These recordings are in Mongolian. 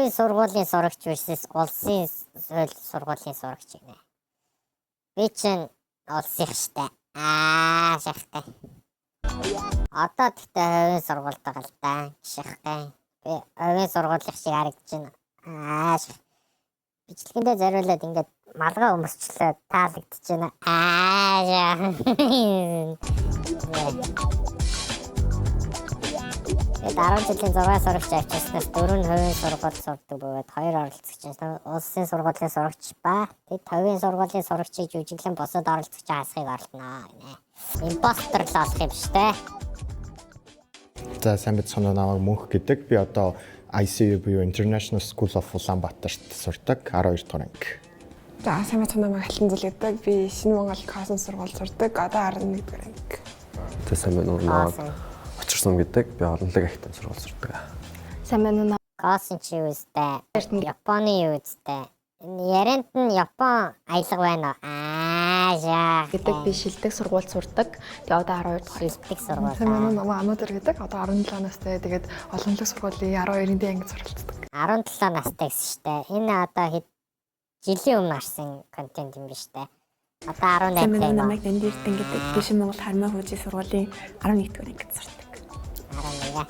хувийн сургуулийн сурагч versus улсын сургуулийн сурагч гинэ. Би чинь улсынх штэ. Шахтай. Одоо тэгтээ хувийн сургуульд байгаа л да. Шахтай. Би хувийн сургуулийн шиг харагдаж байна. Бичлэгэндээ зориулаад ингээд малгай өмсчлээ таалагдаж байна. Тэгээд 10 жилийн 6 сурагч авчирснаас 4 нь хувийн сургууль сурдаг бөгөөд 2 оролцогч нь улсын сургуулийн сурагч ба тэд хувийн сургуулийн сурагчийг жүжиглэн босод оролцогч хасахыг оролдоно гинэ. Импостер л болох юм штэ. За сайн бацхан намайг Мөнх гэдэг. Би одоо ICU буюу International School of Ulaanbaatarт сурдаг 12 дугаар анги. За сайн бацхан намайг Алтан Зул гэдэг. Би Шинэ Монгол Космос сургууль сурдаг. Одоо 11 дугаар анги. За сайн байна уу? Очирсон гэдэг. Би Оронлог ахтай сургууль сурдаг. Сайн байна уу? Космос чи юу үстэй? Японы юу үстэй? Ярианд нь Япон аялга байна уу? Гэдэг би шилдэг сургууль сурдаг. Тэгээ одоо 12 дугаар шилдэг сургууль. Сайн байна уу? Намайг Анудар гэдэг. Одоо 17 настай. Тэгээд олонлог сургуулийн 12-ийн ангид суралцдаг. 17 настай гэсэн штэ. Энэ одоо жилийн өмнө гарсан контент юм биш үү? Одоо 18 Сайн байна уу? Намайг Дандиртэн гэдэг. Би Шинэ Монгол Хармаа хуучин сургуулийн 11 дугаар ангид сурдаг. 11.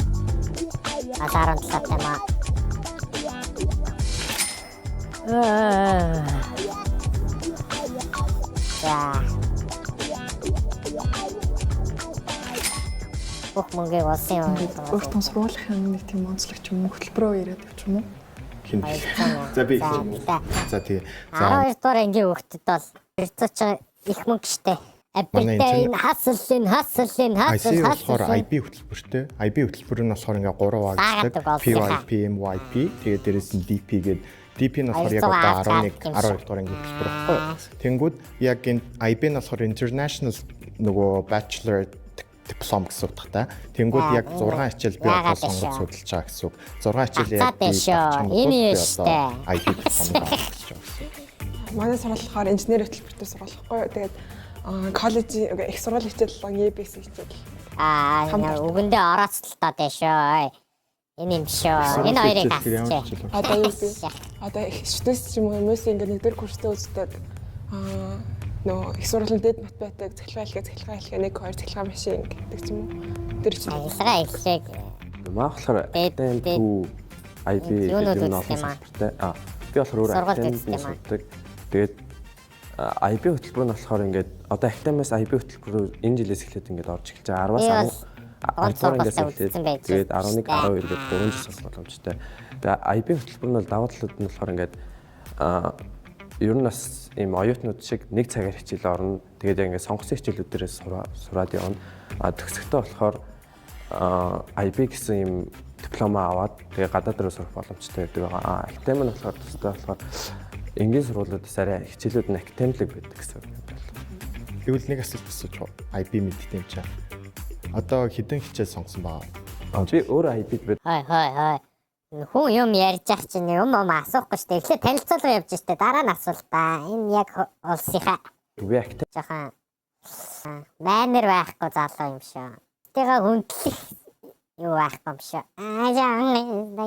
Одоо 17 тань маа. Бүх мөнгөийг олсон юм. Өөртөө сургуулийн нэг тийм онцлогч юм хөтөлбөрөөр ирээд явчих юм уу? Хин. За би. За тий. 12 дугаар ангийн хүүхдэд бол эрцөөч их мөнгө штэ. Апилтай хаслын болохоор IB хөтөлбөртэй. IB хөтөлбөр нь болохоор ингээ 3 хуваагддаг. PYP, MYP, тэгээд дээрэс нь DP гэдэг. DP нь болохоор яг одоо 11, 12 дугаар ангийн хөтөлбөр баггүй. Тэнгүүд яг энэ IB нь болохоор International нөгөө Bachelor диплом гэсэн утгатай. Тэнгүүд яг 6 хичээл би одоо сонгож судалж байгаа гэсэн үг. 6 хичээл яг энэ юу штэ. IB диплом авах гэж байна. Манай сургууль болохоор инженери хөтөлбөртэй сургууль байхгүй. Тэгээд коллежийн их сургууль хичээл EBS хичээл. Үгэндээ орооцолтой дэшөө. Энэ юм шүү. Энэ хоёрыг хасчих. Одоо юу вэ? Одоо их студент ч юм уу хүмүүс ингээд нэгдүгээр курстэй үздэг. Нөө их сургуулийн дэд математик, цахилгаан хэлхээ 1 2 цахилгаан машин гэдэг ч юм уу. Тэр чинь цахилгаан хэлхээ. Маа болохоор IB гэдэг нь олон салбартай. Би болохоор өөр актемид сурдаг. Тэгээд IB хөтөлбөр нь болохоор ингээд одоо актемаас IB хөтөлбөрөөр энэ жилээс эхлээд ингээд орж эхэлж байгаа. 10-аас 11 тэгээд 11 12 гэдэг 3 жил сурах боломжтой. Тэгээд IB хөтөлбөр нь бол даваа талууд нь болохоор ингээд ер нь бас ийм оюутнууд шиг 1 цагаар хичээл орно. Тэгээд яг ингээд сонгосон хичээлүүдээрээ сураад явна. Төгсөхдөө болохоор IB гэсэн ийм диплома аваад тэгээд гадаад руу сурах боломжтой гэдэг байгаа. Актем нь болохоор төстэй болохоор энгийн сургуулиудаас арай хичээлүүд нь академик байдаг гэсэн үг байна. Тэгвэл нэг асуулт асууж IB мэдтэй юм чаа. Одоо хэдэн хичээл сонгосон баа? Би өөрөө IB-д бод. Хой. Хүн юм ярьж ах чинь юм асуухгүй штэ. Эхлээд танилцуулга явж штэ. Дараа нь асуул та. Энэ яг улсынхаа. Би актем. Жахан манер байхгүй залуу юм шүү. Тэгээ хүндлэх юу байхгүй юм шүү.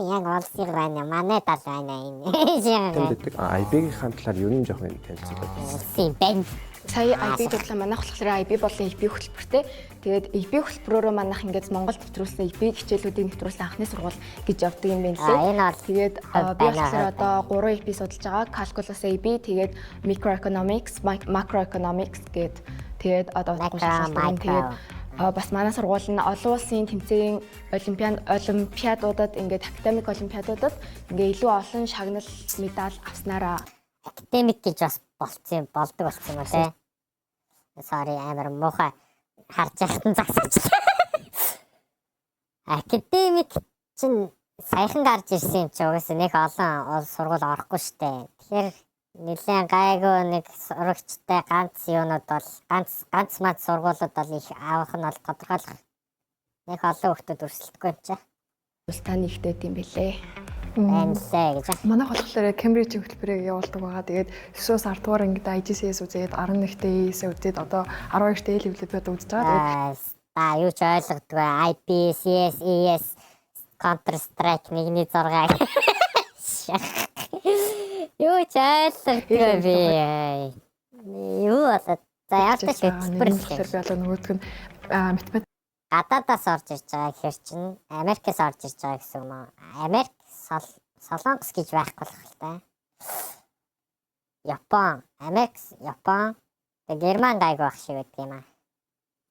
Яг улсын байна. Манай тал байна энэ. IB-ийн талаар ер нь жоох юм танилцуулга. Улсын байна. Сая IB бодлоо манайх болохоор IB болон IB хөтөлбөртэй. Тэгээд IB хөтөлбөрөөрөө манайх ингээд Монголд нэвтрүүлсэн IB хичээлүүдийг нэвтрүүлсэн анхны сургууль гэж явдаг юм байна лээ. Тэгээд би болохоор одоо 3 IB судалж байгаа. Calculus IB, тэгээд Microeconomics, Macroeconomics гээд тэгээд одоо тэгээд бас манай сургууль нь олон улсын тэмцээний олимпиадуудад ингээд академик олимпиадуудад ингээд илүү олон шагнал медаль авснараа академик гэж бас болдог болсон юм тий. Sorry амар муухай харж яхад загсаач. Академик чинь саяхан гарч ирсэн юм чи угаасаа нэг олон сургууль орохгүй штэ. Тэгэхээр нэлээд гайгүй нэг сурагчтай ганц юунууд бол ганц мад сургуулиуд бол их авах нь бол тодорхойлох нэг олон хүмүүс өрсөлдөхгүй юм чи. Улстан нэгтэй юм бэлээ.Энлээ гэж. Манайх болохоор Cambridge хөтөлбөрийг явуулдаг байгаа. Тэгээд 9-өөс 10 дугаар ангид IGCS үзээд 11-т ES үзээд одоо 12-т A-level-д үзэж байгаа. Тэгээд юу ч ойлгодгүй IP, CS, ES, Counter Strike 1.6 Яаж ойлгохгүй би. Юу болоод за яалтаа Тэгэхээр би болоо нөгөөдг нь математик гадаадаас орж ирж байгаа гэхэр чинь Америкээс орж ирж байгаа гэсэн юм уу? Америк Солонгос гэж байхгүй болох л та. Япон, Америк, Япон, Герман гайг байх шиг байдаг юм аа.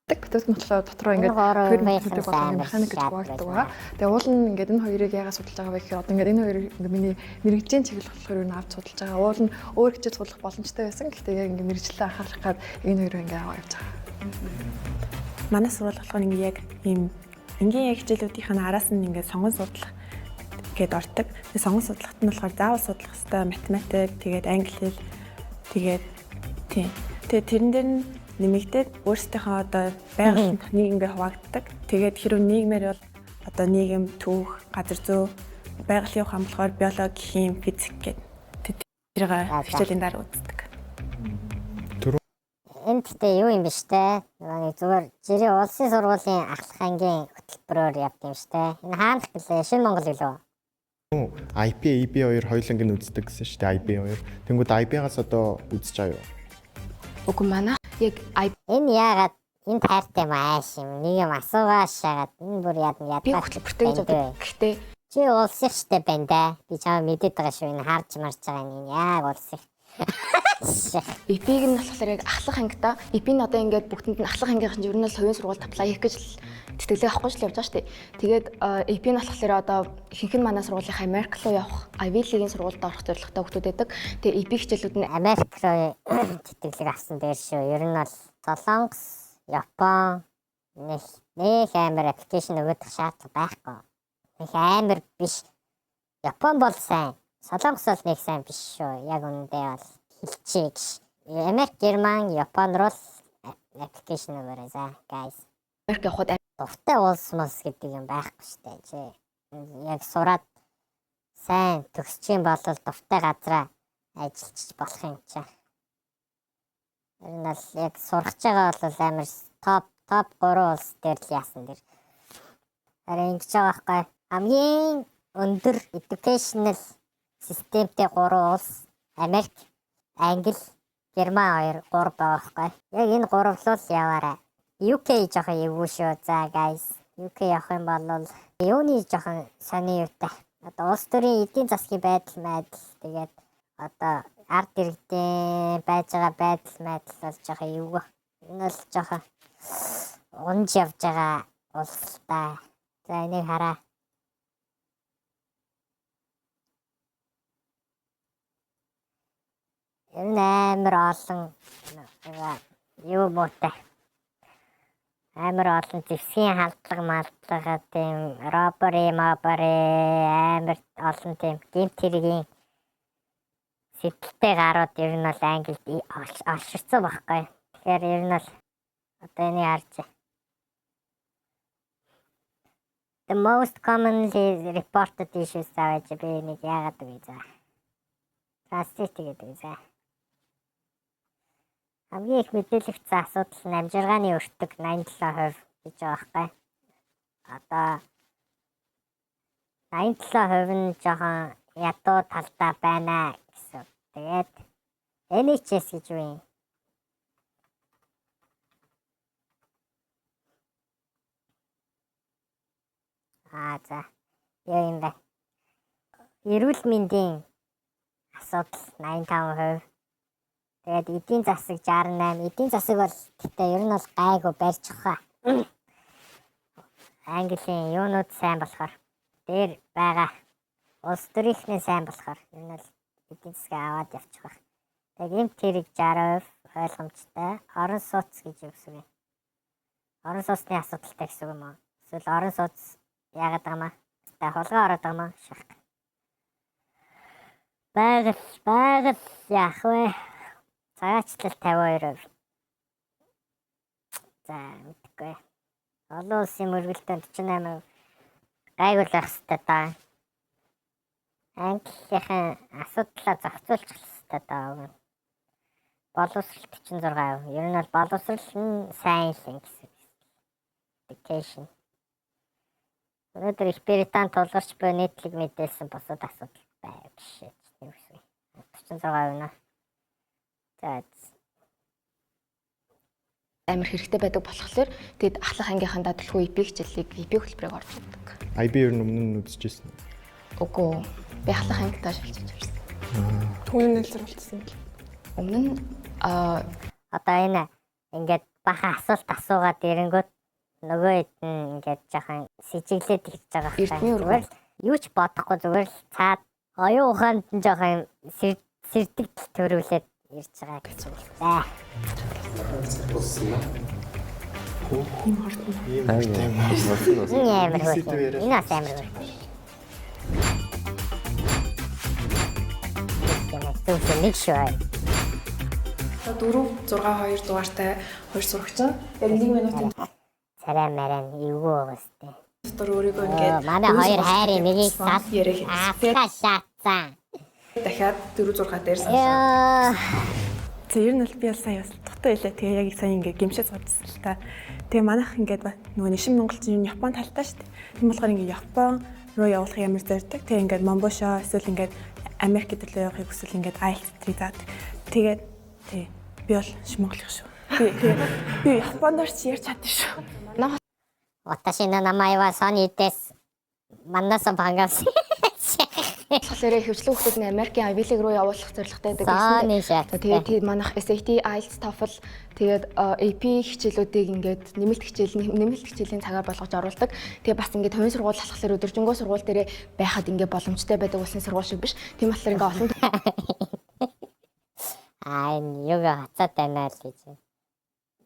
Батут болохоор дотроо ингээд тэр механик болон механик гэж хуваагддаг байгаа. Тэгээ уул нь ингээд энэ хоёрыг яагаад судалж байгаа вэ гэхээр одоо ингээд энэ хоёр ингээд миний мэрэгжлийн чиглэл болохоор юу авч судалж байгаа. Уул нь өөр хичээл судлах боломжтой байсан. Гэхдээ яг ингээд мэрэгчлээ анхаарах гад энэ хоёроо ингээд аваа явж байгаа. Манай сурвалж болохоор ингээд яг ийм энгийн яг хичээлүүдийн араас нь ингээд сонгон судлах гээд ордог. Тэгээ сонгон судлахт нь болохоор заавал судлах хэвээр математик, тэгээд англи хэл, тэгээд тийм. Тэгээ тэрэн дээр нь нэмэгдээд өөрсдийнхөө одоо байгаль нийгэмээр хуваагддаг. Тэгээд хэрвээ нийгмээр бол одоо нийгэм, түүх, газар зүй, байгалийн ухаан болохоор биологи, хим, физик гэдэг тэрийг хичээлийн дараа үздэг. Энд гэдэг юу юм биш те? Нэг зүгээр жирийн улсын сургуулийн ахлах ангийн хөтөлбөрөөр явд юм шүү дээ. Энэ хаанах гэлээ? Шинэ Монгол гэлөө? IP, EB2 хоёуланг нь үздэг гэсэн шүү дээ. IB2. Тэнгүүд IB-гаас одоо үзэж байгаа юу? Үгүй манай яг Энэ яагаад энэ тайртай мааш юм? Нэг юм асуугаа шагаад энэ бүр ядна би хөтөлбөртэй гэж боддог. Гэхдээ чи улсыг штэ байна да. Би чамаа мэдээд байгаа шүү. Энэ харж марж байгаа энэ яг улсыг. EP-г нь болохоор яг ахлах ангида EP нь одоо ингээд бүгдэнд нь ахлах ангийнх нь ер нь л хувийн сургуульд apply хийх гэж тэтгэлээ авахгүй л явж байгаа шүү дээ. Тэгээд EP нь болохоор одоо ихэнх нь манай сургуулийн Америк руу явах Ivy League-ийн сургуульд орох зорилготой хүмүүс байдаг. Тэгээд EP хичээлүүд нь Америк руу тэтгэлэг авсан дээр шүү. Ер нь бол Солонгос, Япон нэг амар аппликейшн өгөх шаардлага байхгүй. Нэг амар биш. Япон бол сайн. Солонгос бол нэг сайн биш шүү. Яг үнэндээ бол хэлчихье гэж. Америк, Герман, Япон руу аппликейшн өгөөрэй за guys. Америк явахад Дуртай улс мас гэдэг юм байхгүй штэ. Чи яг сураад сайн төгсчих юм бол дуртай газараа ажиллаж болох юм чи. Ер нь л яг сурах байгаа бол амар топ 3 улс дээр л яасан дэр. Харин ингэж байгаа байхгүй. Хамгийн өндөр educational системтэй 3 улс Америк, Англи, Герман 3 байгаа байхгүй. Яг энэ 3 л яваарай. UK жоохон эвгүй шүү. За guys, UK явах юм бол юуны жоохон сони юутай. Одоо улс төрийн эдийн засгийн байдал тэгээд одоо ард иргэдийн байж байгаа байдал бол жоохон эвгүй. Энэ бол жоохон унж явж байгаа улс та. За энийг хараа. Ер нь амар олон юу муутай. Амар олон зэвсгийн халдлага тийм робори амар олон тийм гэмт хэргийн сэтэлтэй гарууд ер нь бол Англид олширсан байхгүй. Тэгэхээр ер нь бол одоо энийг харж. The most commonly reported issues аваад би нэг яагаад үгүй за. Translate гэдэг за. Хамгийн их мэдээлэгдсэн асуудал нь амжиргааны өртөг 87% гэж байгаа байхгүй. Одоо 87% нь жоохон ядуу талдаа байна гэсэн. Тэгээд NHS гэж юу юм? За. Юу юм бэ? Эрүүл мэндийн асуудал 85%. Тэгээд эдийн засаг 68. Эдийн засаг бол гэхдээ ер нь бол гайгүй барьж байгаа. Английн юунууд сайн болохоор дээр байгаа. Улс төрийнхний сайн болохоор ер нь бол эдийн засаг аваад явчих байх. Тэгээд эмт хэрэг 60% ойлгомжтой. Орон сууц гэж юу гэсэн юм? Орон сууцны асуудалтай гэсэн юм уу? Эсвэл орон сууц яагаад байгаа юм? Та хулгай ороод байгаа юм шах. Байгаль яах вэ? Цагаачлал 52%. За мэдгүй. Олон улсын мөргөлтөнд 48% гайгүй байх хэрэгтэй даа. Англихийн асуудлаа зохицуулчих хэрэгтэй даа. Боловсрол 46%. Ер нь бол боловсрол нь сайн л гэсэн. Education. Өнөөдөр их Британь тулгарч буй нийтлэг мэдээлсэн бусад асуудал байв биш. 36 байна. За. Амар хэрэгтэй байдаг болохоор тэгэд ахлах ангийнхаа дадлгүй EP хичээлийг EP хөтөлбөрөөр орж ирдэг. IB ер нь өмнө нь үзчихсэн. Үгүй. Би ахлах ангитаа шилжиж ирсэн. Түүний нэлзэр болчихсон. Өмнө нь Одоо энэ ингээд бахан асуулт асуугаад ирэнгүүт нөгөө хэд нь ингээд жоохон сэжиглээд ирж байгаа Эрдмийн зүгээр л юу ч бодохгүй зүгээр л цаад оюун ухаанд нь жоохон сэрдэгдэл төрүүлээд ирж байгаа гэж байна. Энэ амар хөө. Энэ бас амар хөө. Тэгвэл нэг шоу. 4 6 2 дугаартай хоёр сурагч нь яг 1 минутын Царай мараа эвгүй байгаа сте. дотор өөрийгөө ингээд Манай хоёр хайрын нэгийг сал яриа хийсэн. шаацсан. Дахиад 4 6 дээр санаа. Яа. За ер нь бол би сая бас дутаа илээ. Тэгээ яг сая ингээд гимшээс гадсан л та. Тэгээ манайх ингээд нөгөө Нишин Монголчин Япон талтай шүү дээ. Тийм болохоор ингээд Япон руу явуулах ямар зорддог. Тэгээ ингээд Момбошо эсвэл ингээд Америк гэдэг л явахыг хүсвэл ингээд IELTS заад. Тэгээд тий би бол Монголын шүү. Би Японоос ч ярьж чадсан шүү. 私の名前はソニーです。만나서 반갑습니다. болохоор хөвчлэн хүмүүсд нь Америкийн Ivy League руу явуулах зорилготой байдаг Сони гэсэн. шат. Тэгээд манайх SAT, IELTS, TOEFL тэгээд AP хичээлүүдийг ингээд нэмэлт хичээлийн цагаар болгож оруулдаг. Тэгээд бас ингээд хувийн сургууль болохоор өдөржингөө сургууль дээрээ байхад ингээд боломжтой байдаг улсын сургууль шиг биш. Тийм болохоор ингээд олон юга хацаатай байна л гэж.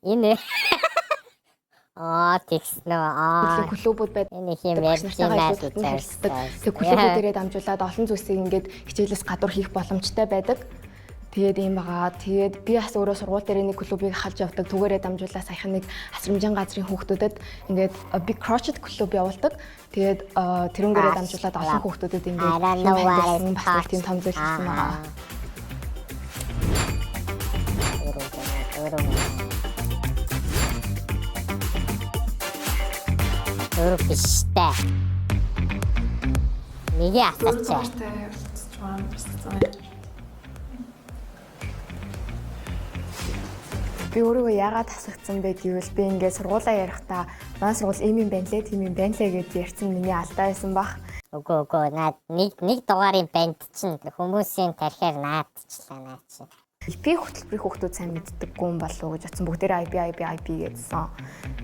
Энэ тэгснэ. төрлийн клубүүд байдаг. Энэ их юм ярьж байна л гэж. Тэгээд клубүүдээрээ дамжуулаад олон зүйлсийг ингээд хичээлээс гадуур хийх боломжтой байдаг. Тэгээд юм байгаа. Тэгээд би бас өөрөө сургууль дээр нэг клубыг халж явдаг. Түгээрээ дамжуулаад саяхан нэг асрамжин газрын хүүхдүүдэд ингээд Big Crochet клуб явуулдаг. Тэгээд тэрнгээрээ дамжуулаад олон хүүхдүүдэд ингээд бас тийм том зүйл хийсэн байгаа. Өөр биштэй. Нэг асууч. Би өөрөө яагаад тасагдсан бэ гэвэл би ингээд сургуулаа ярихдаа манай сургууль ийм юм байна лээ, тийм юм байна лээ гэж ярьсан миний алдаа байсан бах. Үгүй наад нэг дугаарын банд чинь хүмүүсийн тархиар наадчихлаа наа чи. Би хөтөлбөрийн хүүхдүүд сайн мэддэггүй юм болов уу гэж бодсон. Бүгдээрээ IP гэдсэн.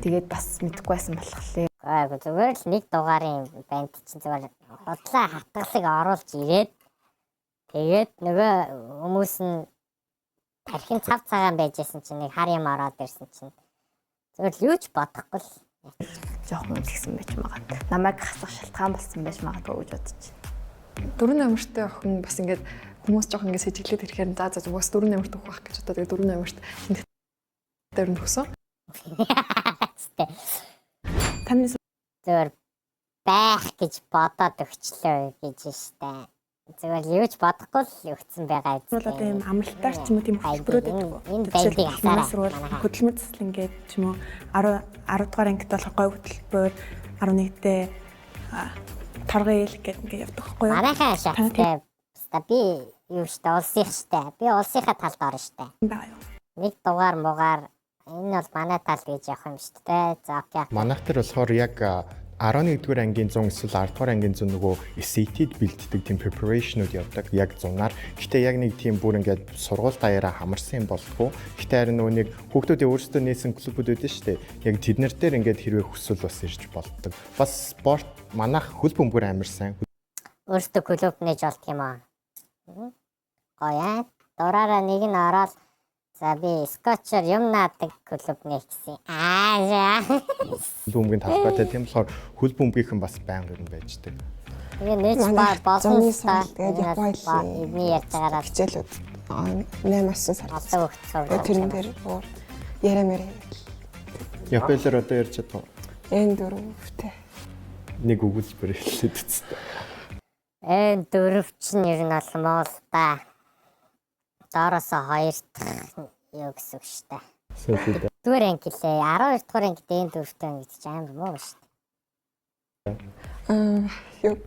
Тэгээд бас мэдэхгүй байсан болохоор. Айгу зүгээр л нэг дугаарын банд чинь зүгээр бодлоо хатгалыг оруулж ирээд тэгээд нөгөө хүмүүс нь тархин цав цагаан байжсэн чинь нэг хар юм ороод ирсэн чинь зүгээр л юу ч бодохгүй л жоохон тэгсэн байж магадгүй. Намайг хасах шалтгаан болсон байж магадгүй гэж бодчих. 4 номертой охин бас ингээд хүмүүс жоох ингээд сэжиглээд ирэхээр за зүгээс 4 номерт өгөх байх гэж одоо тэгээ 4 номерт дээр нь өгсөн. Таны зүгээр байх гэж бодоод өгчлөө гэж штэ. Зүгээр юу ч бодохгүй л өгсөн байгаа бол одоо юм амралтаар ч юм уу тийм хөтөлбөрүүд байдаг. Энэ байдгийг асаараа хөдөлмөр засал ингээд ч юм уу 10 дугаар ангид болох гой хөтөлбөр 11-д торгын ил гэдэг ингээд явдаг байхгүй юу? Манайхаа шаттай. Би юу штэ улсын штэ. Би улсынхаа талд орно штэ. Баа юу. Нэг дугаар муугаар энэ бол манай тал гэж явах юм штэ. За окей. Манайх төр болохоор яг 11-р ангийн 100 эсвэл 10-р ангийн 100 нөгөө SAT-д бэлддэг тийм preparationуд явдаг яг 100-аар. Гэтэ яг нэг тийм бүр ингээд сургууль даяараа хамарсан юм болтгоо. Гэтэ харин нөгөө нэг хүүхдүүдийн өөрсдөө нээсэн клубүүд үүдэн шүү дээ. Яг тэднэр дээр ингээд хэрвээ хүсвэл бас ирж болтдог. Бас спорт манайх хөл бөмбөр амар сайн. Өөртөө клуб нээж болт юм аа. Гоёа. Дураараа нэг нь ороод за би скотчер юм наадаг клуб нээсэн. Бөмбөгийн талбайтай тийм болохоор хөл бөмбөгийнхэн бас байнга юм байждаг. Тэгээ нээж болсон та. Тэгээд Японы эдний ярьж байгаараа хичээлүүд 8-аас сар. одоо өгцөө. Тэрэн дээр яриа. Японоор одоо ярьж чадсан. Энэ дөрөвтэй. Нэг өгүүлбэр хэлээд үстэ. Энэ дөрөв чинь ер нь бол моол та. Доороосоо 2 дахь юу гэсэн үг шүү дээ. Дөрөв анги лээ. 12 дугаар ангид энэ дөрөвтэй анги гэж амар муу шүү дээ. Юг.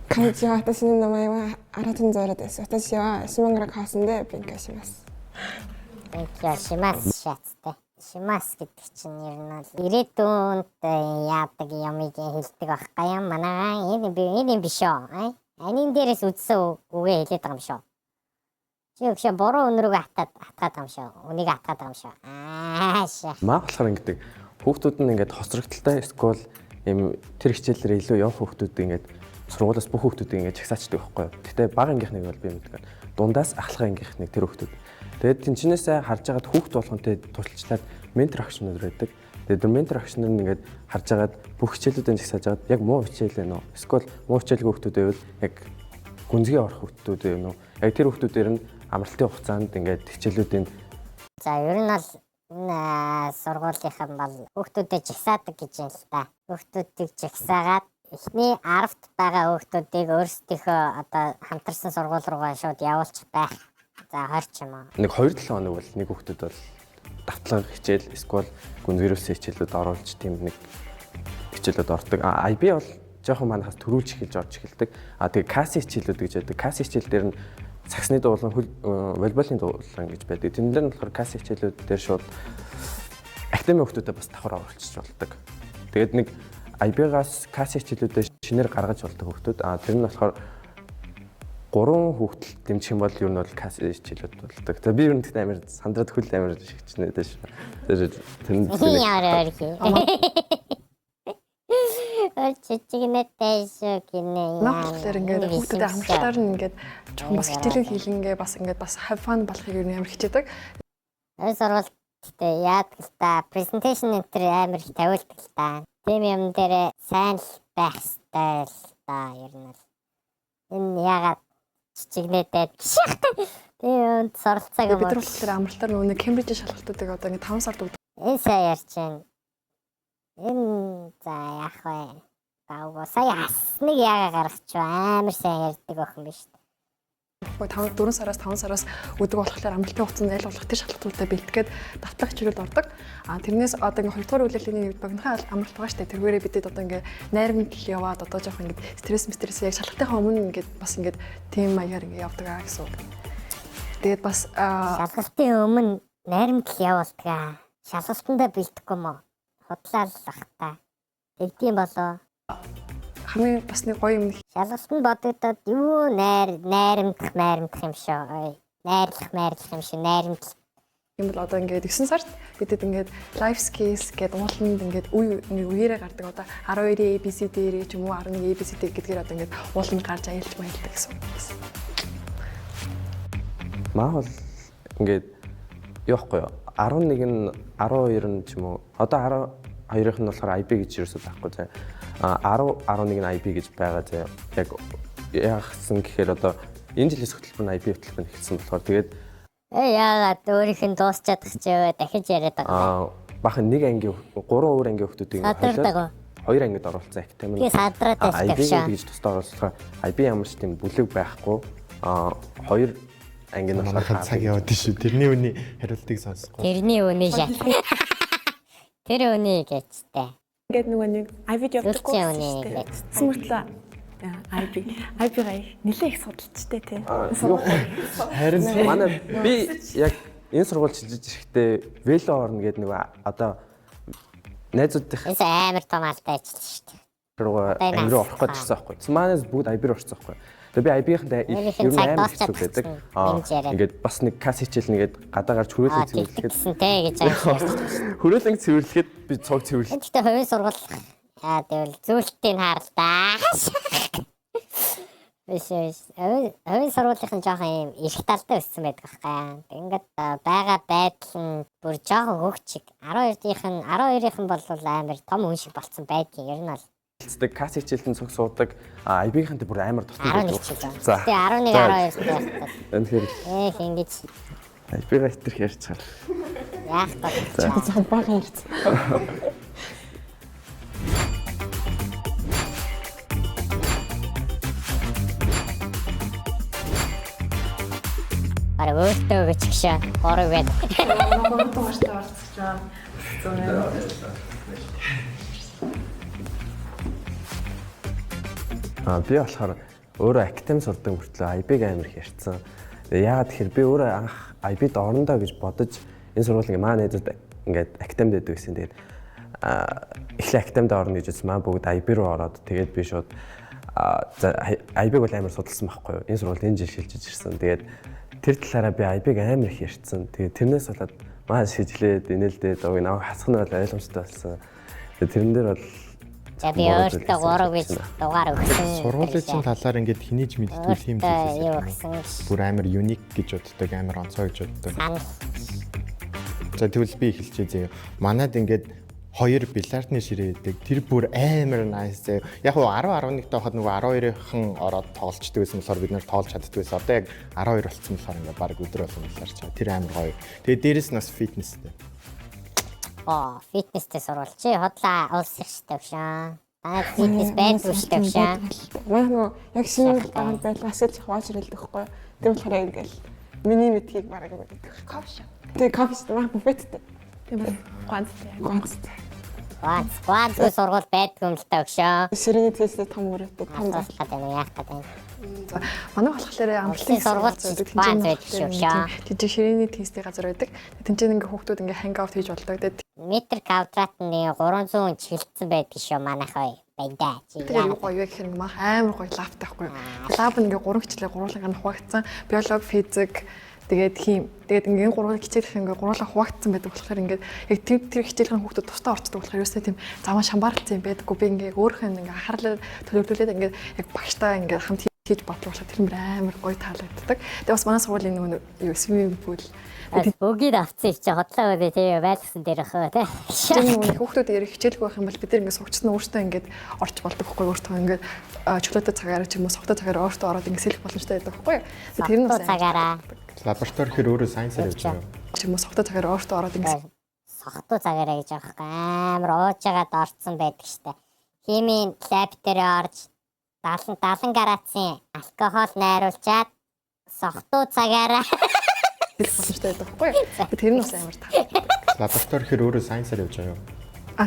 こんにちは。私の名前は荒谷ゾーラです。私は島村カースンで勉強します。勉強しますシャツте. Шимас гэдэг чинь ер нь л ирээдүйд яадаг юмыг хэлдэг байхгүй юм. Манайгаа энэ биш үү? Анийн дээрээс үдсэн үгээ хэлээд байгаа юм шүү. Чи өгшөө буруу өнрөөгөө хатгаад байгаа юм шүү. Үнийг хатгаад байгаа юм шүү. Аашаа. Маа болохоор ингэдэг хүүхдүүд нь ингээд хосрогдолтой эсвэл юм тэр хичээлээр илүү явах хүүхдүүд ингээд сургуулиас бүх хүүхдүүдийг ингээд чагсаачдаг байхгүй юу. Гэхдээ бага ангийнхныг бол би мэддэг. Дундаас ахлах ангийнхныг тэр хүүхдүүд. Тэгээд тэнчнээсээ харж байгаад хүүхд болгонтэй туршилчлаад ментор агшнууд байдаг. Тэгээд ментор агшнууд нь ингээд харж байгаад бүх хичээлүүдэн жагсааж байгаад яг муу хичээл байна уу? Эсвэл муу хичээлгүй хүүхдүүд байвал яг гүнзгий орох хүүхдүүд байна уу? Яг тэр хүүхдүүдээр нь амралтын хугацаанд ингээд хичээлүүдийн За ер нь бол энэ сургуулийнхан бол хүүхдүүдэд жагсаадаг гэж юм л та. Хүүхдүүдийг жагсаагаад эхний 10-т байгаа хүүхдүүдийг өөрсдийнхөө одоо хамтарсан сургууль руугаа шууд явуулчих байх. За 20 ч юм уу. Нэг 2-7 хоног бол нэг хүүхдүүд бол давтлага хичээл эсвэл гүнзгийрүүлсэн хичээлүүд оруулж тийм нэг хичээлүүд ордог. IB бол жоохон манахаас төрүүлж эхэлж орж эхэлдэг. Тэгээ касси хичээлүүд гэж байдаг. Касси хичээл дээр нь цагсны дуулан волейболын дуулан гэж байдаг. Тэн дээр нь болохоор касси хичээлүүд дээр шууд академи хүүхдүүдэд бас давхар оруулж болдог. Тэгээд нэг IB-гаас касси хичээлүүдээр шинээр гаргаж болдог хүүхдүүд. Тэр нь болохоор 3 хүүхдэл дэмжих юм бол ер нь бол касси хичээлүүд болдог. За би ер нь тэгтээ амар сандраад хөл амар шигчнээ дэш. Тэр Яараа хий. Чичигнэтэй шүү гинэ. Монголоор ингээд хүүхдэд амралтаар нь ингээд жоохон бас хичээлийн хийлэнгээ бас ингээд бас have fun болохыг ер нь амар хичээдэг. Энэ сургуультай яадаг л та презентацийн энэ төр амар их тавиулдаг л та. Тийм юм дээр сайн л байх хэрэгтэй л та ер нь. Энэ яагаад чичигнэтэй тийм суралцааг бид нар болохоор амралтаар нөгөө Кембрижийн шалгалтуудыг одоо ингээд 5 сард энэ сая ярьж байна. Энэ за яах вэ? Гавга сая хасныг яага гаргач амар сайн ярьдаг охин биш үү? 4 сараас 5 сараас өдөг болохоор амралтын хугацаанд аль болох тэр шалгалтуудаа бэлтгээд давтах хичээлүүд ордог. Тэрнээс одоо ингээ 2 дугаар үйлчлэлийн богинохан амралт байгаа штэ. Тэргээрээ бидэд одоо ингээ найрамдал яваад одоо жоох ингээ стресс яг шалгалтынхаа өмнө ингээ бас ингээ тим маягаар ингээ явдаг гэсэн үг. Тэгээд бас шалгалтын өмнө найрамдал явуулдаг. Шалгалтандаа бэлдэхгүй юм уу? Худлаалах та. Тэгдэм болоо. Хамгийн бас нэг гоё юм. Шалгалтанд бодогдоод юу найрамдах юм шүү. Найрлах юм шүү. Найрамдал. Юм бол одоо ингээд 9 сард бидэд ингээд life skills гэдэг ууланд ингээд үеэрээ гардаг одоо 12 ABCD ч юм уу 11 ABCD гэдгээр одоо ингээд ууланд гарч аялж маялдаг гэсэн үг байсан. Маа бол ингээд юу ихгүй юу 11 нь 12 нь ч юм уу одоо 12-ийнх нь болохоор IB гэж юусоо байхгүй заа 10 11 нь IB гэж байгаа заа яг яахсан гэхээр одоо энэ жилээс хөтөлбөр нь IB хөтөлбөр нэгсэн болохоор тэгээд яагаад өөрийнх нь дуусчаад тах чи дахиж яриад байгаа. Бахан нэг ангийн 3 өөр ангийн хүмүүсийг хадгалдаг. 2 ангид оруулсан академи. Би садраад тавьчих. IB гэж тусдаа оруулсан. IB ямар ч тийм бүлэг байхгүй. 2 анги нь болохоор цаг яваад шүү. Тэрний үний хариултыг сонсохгүй. Тэрний үний шат. Тэр үний гэжтэй. Ингээд нөгөө нэг IB явдаг үний. Сүмэртлээ. IB-га нэлээ их судалжтэй тий. Харин манай би яг энэ сургууль шилжиж ирэхдээ вело орно гэдэг нэг одоо найзуудынх амар том алтай ажиллаж шүү дээ. Англи орох гэж ирсэн байхгүй. Манайс бүгд IB-р орсон байхгүй. Тэгээ би IB-ийнхэндээ ер нь амар хэцүү байдаг. Ингээд бас нэг касс хичээл нэгээд гадаа гарч хүрээлэн цэвэрлэхэд гэж ааш. Хүрээлэн цэвэрлэхэд би цог цэвэрлэх. Гэхдээ хувийн сургууль тэгвэл зүйлтийг хаарлаа. Хувийн сургуулийн жоохон юм их талтай өссөн байдаг байхгүй. Ингээд байгаа байдал нь бүр жоохон хөгчиг. 12-ийнх нь бол амар том хүн шиг болцсон байдгийг ер нь бол. Тэг касс хичээлэн цог суудаг. IB-ийнхэнтэй бүр амар дуртай байдаг. За 11 12 байх. Тэгэхээр ингэж IB-га хэтэрх ярьж чаар. Яах вэ? За бага ярьц. Арай өөртөө гэж гişэ 3 байд. Би болохоор өөрөө актем сурдаг мөртлөө IB-г амар их ярьсан. Тэгээ яагаад тэгэхээр би өөрөө анх IB-д орондоо гэж бодож энэ сургууль ингээ маань нэдэд ингээд актемд дэдэг гэсэн. Тэгээд эхлээ актемд орно гэж үзсэн маань бүгд IB руу ороод тэгээд би шууд IB-г бол амар судалсан байхгүй юу. Энэ сургуульд энэ жил шилжиж ирсэн. Тэгээд тэр талаараа би IB-г амар их ярьсан. Тэгээд тэрнээс болоод маш шижлээд инээлдээд уг намайг хасах нь бол ойлгомжтой болсон. Тэгээд тэрэн дээр бол за би өөртөө 3 гэж дугаар өгсөн. Сургуулийн чинь талаар ингээд хинийж мэддэг тийм юу зүйлс. өгсөн. Бүр амар юник гэж боддог, амар онцгой гэж боддог. За тэгвэл би эхэлчихье зөө. Манайд ингээд 2 бильярдны ширээ байдаг. Тэр бүр амар nice зөө. Яг нь 10 11 тахад нөгөө 12-ын ороод тоглолцдог байсан болохоор бид нэр тоглож чаддаг байсан. Одоо яг 12 болцсон болохоор ингээд баг өдөр болгон бильярд чаа. Тэр амар гоё. Тэгээ дээрэс нь бас фитнестэй. Фитнестэй сурвал чи хотлоо улс их штэ вшаа. Фитнес байдаг штэ вшаа. Манай нөгөө яг шинэ байгаад байлаа асууж хаваач ирэлдэг хгүй. Тэр болохоор яг ингээл миний мэдхийг бараг мэддэг. Кофе. Тэгээ кофе маа буфеттэй. Тийм үү. Ганцтай. Ганцтай. Ганцгүй сургууль байдаг юм л та вшаа. Ширээний тесттэй том өрөөтэй том Заслаад байна яах гэдэг. Манай болохоор амралтын сургууль бааз байдаг шүү вшаа. Жижиг ширээний тестийн газар байдаг. Тэнцэн ингээ хүүхдүүд ингээ ханг аут хийж болдог. Тэгээд Метр квадратны 300 чиглэлсэн байдаг шүү манайхаа байна. тэр юу гоё вэ гэхээр маа амар гоё лабтай байхгүй юу. Лаб нь ингээ 3 хичээлээ гуруулан хуваагдсан. Биологи, физик тэгээд хим. Тэгээд ингээ 3 хичээлх ингээ гуруулан хуваагдсан байдаг болохоор ингээ яг тэр хичээлхэн хүүхдүүд тусдаа орцдог болохоор юусаа тийм замаа шамбаарлцсан юм байдаггүй. Би ингээ өөрхөн ингээ анхаарлаа төлөвлөлээд ингээ яг багштай ингээ хамт хийж бодлоо болохоор тэр амар гоё таалагддаг. Тэгээд бас манай сургуулийн нөгөө юу swimming pool Бөгөөд авцсан чи хотлоо өгөө тий байлгсан дээр ах тий. тийм нэг хүүхдүүд ярих хичээлгүй байх юм бол бид нэг сурчсан өөртөө ингээд орч болдог хгүй өөртөө ингээд чөлөөтэй цагаараа ч юм уу согтой цагаараа өөртөө ороод ингээд сэлэх боломжтой байдаг хгүй. Тэр нь бас цагаараа Лаборатори хэр өөрөө сайенсаар явж байгаа. ч юм уу согтой цагаараа өөртөө ороод ингээд сохтуу цагаараа гэж аахгүй амар уужгаад орцсон байдаг штэ. Химийн лаб дээр орж 70 градусын алкогол найруулчаад сохтуу цагаараа сэлэх боломжтой байдаг хгүй. Тэр нь бас амар таалагддаг. Лаборатори хэр өөрөө сайенсаар явж байгаа юу?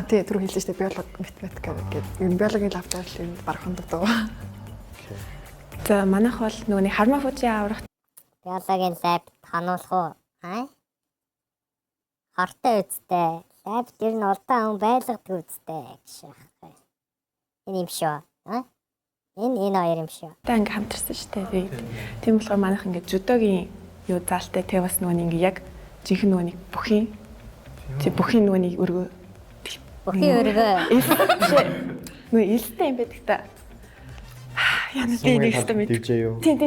Тий түрүү хэлсэн штэ биологи математик гэдэг. Юм биологийн лаб дээр л энэ барах хондог дөө. За манайх бол нөгөө нэг хармаа фужийн аврах биологийн лаб хануулах уу? Хортой үстэй. Лаб дээр нь урдаан хүн байлгадаг үстэй гэж байна. Энэ юм шүү. Энэ хоёр юм шүү. та ингээм хамтарсан шүү дээ. Тийм болохоор манайх ингээд жүдогийн юу заалтай тэ бас нөгөө нэг ингээ яг жинхэнэ нөгөө нэг бүхийн бүхийн нөгөө нэг өргөө Бүхийн өргөө нөгөө илтэй юм байдаг та. Яна би нэг хэвээр мэдвчээ юу? Тийм.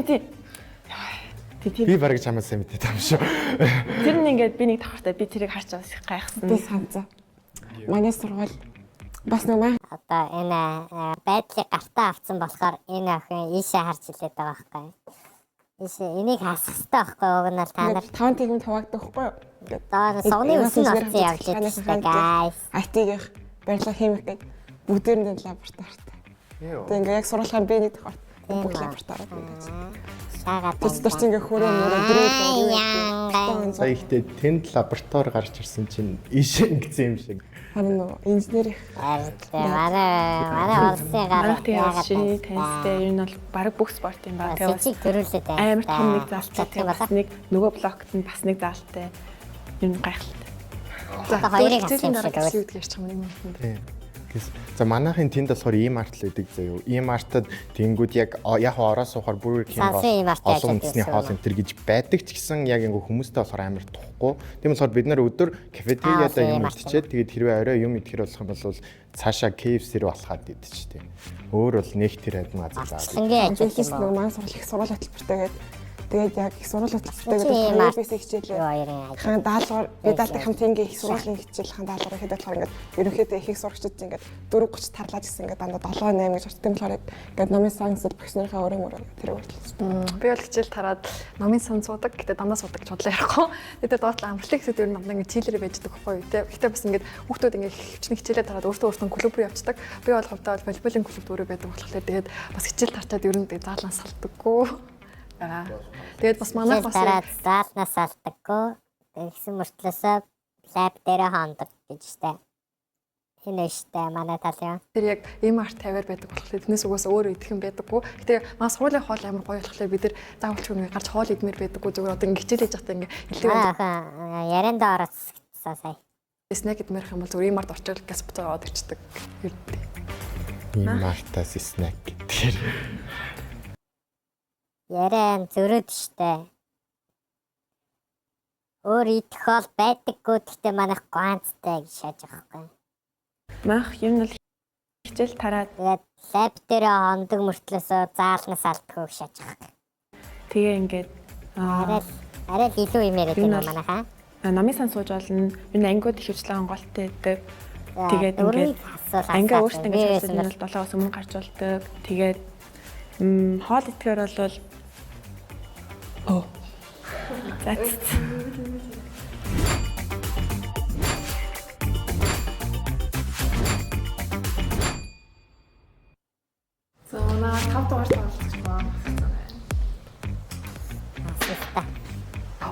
Би бараг чамаас сайн мэдээд байгаа юм шүү. Тэр нь ингээд би нэг давхартай би тэрийг харж байгаас их гайхсан. Би санацаа. Манай сургууль бас нэг одоо энэ байдлыг гартаа авсан болохоор энэ охин ийшээ харж илээд байгаа байхгүй. Ийшээ энийг хасах хэрэгтэй байхгүй уг нь та нар 5 тэгмд хаваагдаг байхгүй юу? доор согны өсөн орсон явж байгаа guys. IT-ийн барилга химик гэдэг бүгдээрээ лабораторитай. Тэгээ ингээ яг сургуулийн би нэг тохиолдолд бүх лабораторид байдаг. Сагаад Тэд чинь ингээ хүрээ мөрөө За ихтэй тэнд лаборатори гарч ирсэн чинь ийшээ ингэсэн юм шиг. харин нөгөө инженерийн манай улсын гарах ширээ тенстэй ер нь бол баг бүх спортын баг тэгээ бас төрүүлээд амар том нэг заалтай тэгээ бас нэг нөгөө блокт нь бас нэг заалтай ер нь гайхалтай. За хоёрыг хичээлийн авсан дараа юм шиг гэсэн үг ярьж байгаа юм юм. Тийм. За манайхын тэнд болохоор ийм арт л байдаг заяо. Ийм артад тэнгүүд яг ороо суухаар бүр олон үндэсний хоол энэ төр гэж байдаг ч гэсэн яг ингээ хүмүүстэй болохоор амар тухгүй. Тийм болохоор бид нар өдөр кафетериада юм идчихэд тэгээд хэрвээ орой юм идэхэр болох юм бол цаашаа KFC рүү алхаад идэж тээ. Өөр бол нэг тэр адил газар заа. Ингээ ажил юм уу? маань сурах их сургууль хөтөлбөртэй тэгээд яг их сургууль хөтөлбөртэй гэдэг KFC хичээлээ. Хаан даалгавар би даалгавар хамт ингээ их сургуулийн хичээл хаан даалгавар хийдэг болохоор ингээ ерөнхийдөө их сурагчид ингээ 4:30 тарлаж гэсэн ингээ дандаа 7:8 гэж орчтой болохоор ингээ номын санс багш нарынхаа өрөө мөрөө тэр үйлдэлсэн. Би бол хичээл тараад номын сан суудаг. Гэтэ дандаа суудаг гэж бодлоо ярихгүй. Тэгээд доотлоо амралтын хэсэг дээр дандаа ингээ чийлэрээ байждаг байхгүй юу те. Гэтэ бас ингээ хүүхдүүд ингээ хичнээн хичээлээ тараад өөртөө клуб руу явцдаг. Би бол хувьдаа волейболын клубт өөрөө байдаг болохоор тэгээд бас хичээл тарчаад ер нь заалан салдаггүй. Тэгээд бас манайх бас заалнаас алдаггүй. Тэгсэн мөртлөөсөө лаб дээр хондог гэж штэ. Энэ штэ манай тал юм. Тэр яг MR 50-аар байдаг болохоор тэрнээс угаасаа өөрөө идэх юм байдаггүй. Гэтэ манай сургуулийн хоол амар гоё болохоор бид нар заавалч хүн гарч хоол идмээр байдаггүй. Зүгээр одоо ингээ хичээлж байхдаа ингээ Ахаа ярианда оролцсон сая. снэк идмээрх юм бол зүгээр MR-д орчвол газ буцаад ирчдэг. MR-таас снэк гэдэг. Яран зөрөөд штэ. Өөр идэх хоол байдаггүй гэхдээ манайх ганцтай гэж шааж байгаа байхгүй. Мах юм бол хичээл тараад Тэгээд лаб дээр хондог мөртлөөсөө заалнаас алдахгүй шааж байгаа. тэгээ ингээд Арай л илүү юм яриад байна манайхаа. намын сан сууж болно. Энэ ангиуд их хвчлээ онголттой байдаг. Тэгээд ингээд анги өөртөө ингээд хэлсэн нь 7-оос өмнө гарч болдог. Тэгээд хоол идэхээр бол За манай 5 дугаар тоглож байна.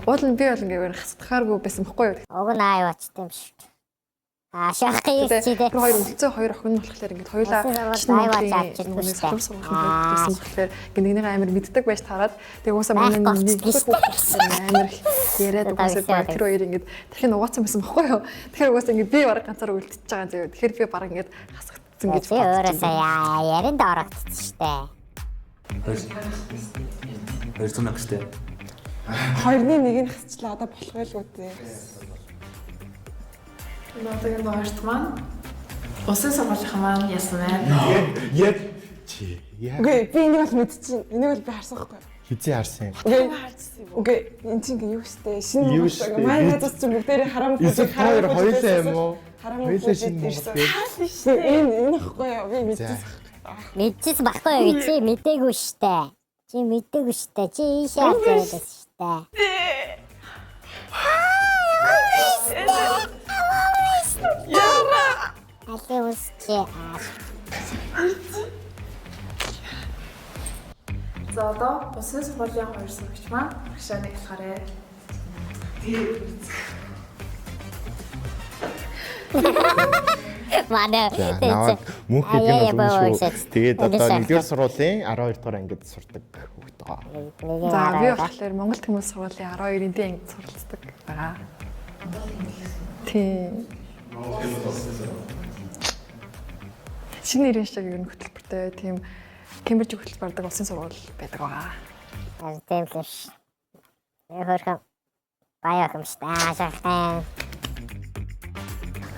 Уулын би бол ингээд хасдахааргүй байсан бохгүй юу? Уг нь аа яваачтай юм шиг. Шахах юм чи дээ. Хоёр үлцээ хоёр охин нь болохоор ингээд хоёулаа байсан болохоор гинэгний амар мэддэг байж тараад тэгээ уусаа манай нэг амар яриад уусаа тэр хоёр ингээд дахин угаацсан байсан бохгүй юу? Тэгэхээр уусаа ингээд би бараг ганцаар үлдчихэж байгаа зөө. Тэгэхээр би бараг ингээд хасагдсан гэж би өөрөөсөө ярианд орогдсон штэ. 200 мянга штэ. Хоёрны нэг нь хасчлаа одоо болох байлгүй дээ. Надад нэрт маань усан сургуулийн маань ясан байна. Яг чи яа. Үгүй би энийг бол мэдчихээн. Энийг бол би харсан байхгүй. Хизээ харсан юм. Үгүй энэ чинь юу штэ. Шинэ Монгол манай надаас чинь бүгдээрээ харамт хоёулаа юм уу? Хоёулаа шинэ Монгол. Энэ ихгүй юу? Би мэдчихсэн. Мэдчихсэн баггүй юу чи мэдээгүй штэ. Чи мэдээгүй штэ. Чи ийшээ авчихсан штэ. Алей усчи. За одоо усан сургуулийн 2 сурагч маань агшаа нэг болохоор Манай мөнхийг нь бол шүү. Тэгээд одоо 1-р сургуулийн 12 дугаар ангид сурдаг хүүхэд байгаа. За би болохоор Монгол Тэмүүлэн сургуулийн 12-ийн ангид суралцдаг байгаа. Тийм. Шинэ нэрийн шиг ер нь хөтөлбөртэй тийм Кембриж хөтөлбөр бардаг улсын сургууль байдаг байгаа. тийм л ш. Хөрхөн баяа юмштай шахсан.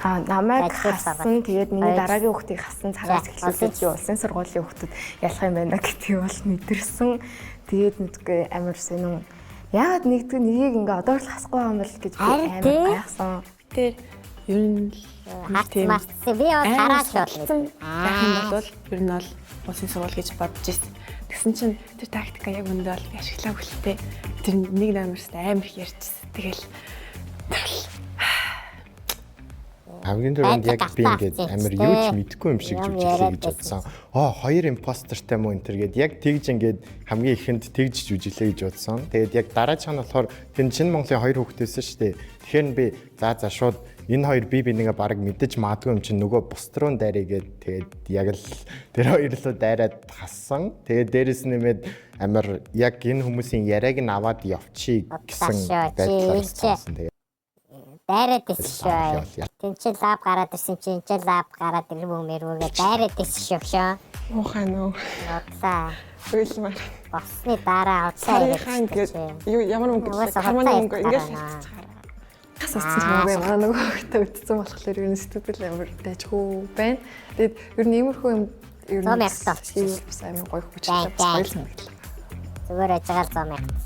Намайг хасан тэгээд миний дараагийн хүүхдийг хасан цагаас эхлүүлээд чи улсын сургуулийн хүүхдүүд ялах юм байна гэдгийг бол мэдэрсэн. Тэгээд мэдгүй амар сонин. Яагаад нэгийг ингээ одоо л хасахгүй юм бол гэж амар гайхсан. тэр ер нь Хатмарсан би бол хараад шоолсон. бол ер нь бол улсын сургууль гэж бодож ирсэн. Тэгсэн чинь тэр тактика яг өндөө бол ашиглаагүй л тээ. Тэр нэг намарстай амар их ярьжсэн. Тэгэл хамгийн түрүүнд яг би ингээд амар юу ч мэдэхгүй юм шиг жүжиглэе гэж бодсон. Хоёр импостертай мөн энэ гээд яг тэгж ингээд хамгийн ихэнд тэгж жүжиглэе гэж бодсон. Тэгээд яг дараачих нь болохоор тэр шинэ Монголын хоёр хүүхдээсэн шүү дээ. Тэгэхээр би за шууд энэ хоёр би нэгэ баг мэдэж маадгүй юм чинь нөгөө бустрын дайрыг тэгээд яг л тэр хоёр лөө дайраад хассан. Тэгээд дээрэс нэмээд амар яг энэ хүмүүсийн яриаг нь аваад явчих гэсэн байдлаар хэлсэн. Дайраад ирсэн шүү. Тэнцэл лаб гараад ирсэн чинь энэ лаб гараад ирвүүгээ дайраад ирсэн шүү. Муухай нөө. Уцаа. Үйлмар. Босны дараа уцаа ирсэн. Юу ямар мөнгө хамааны мөнгө ингээд Хасцсан юм байна. Манай нөгөө хөтө үтцсэн болохоор ер нь сэтгэл амар дайжгүй байна. Тэгээд ер нь иймэрхүү юм ер нь бас амар гоё хүчтэй баярлсан. Зүгээр ажигаал 100 мянга.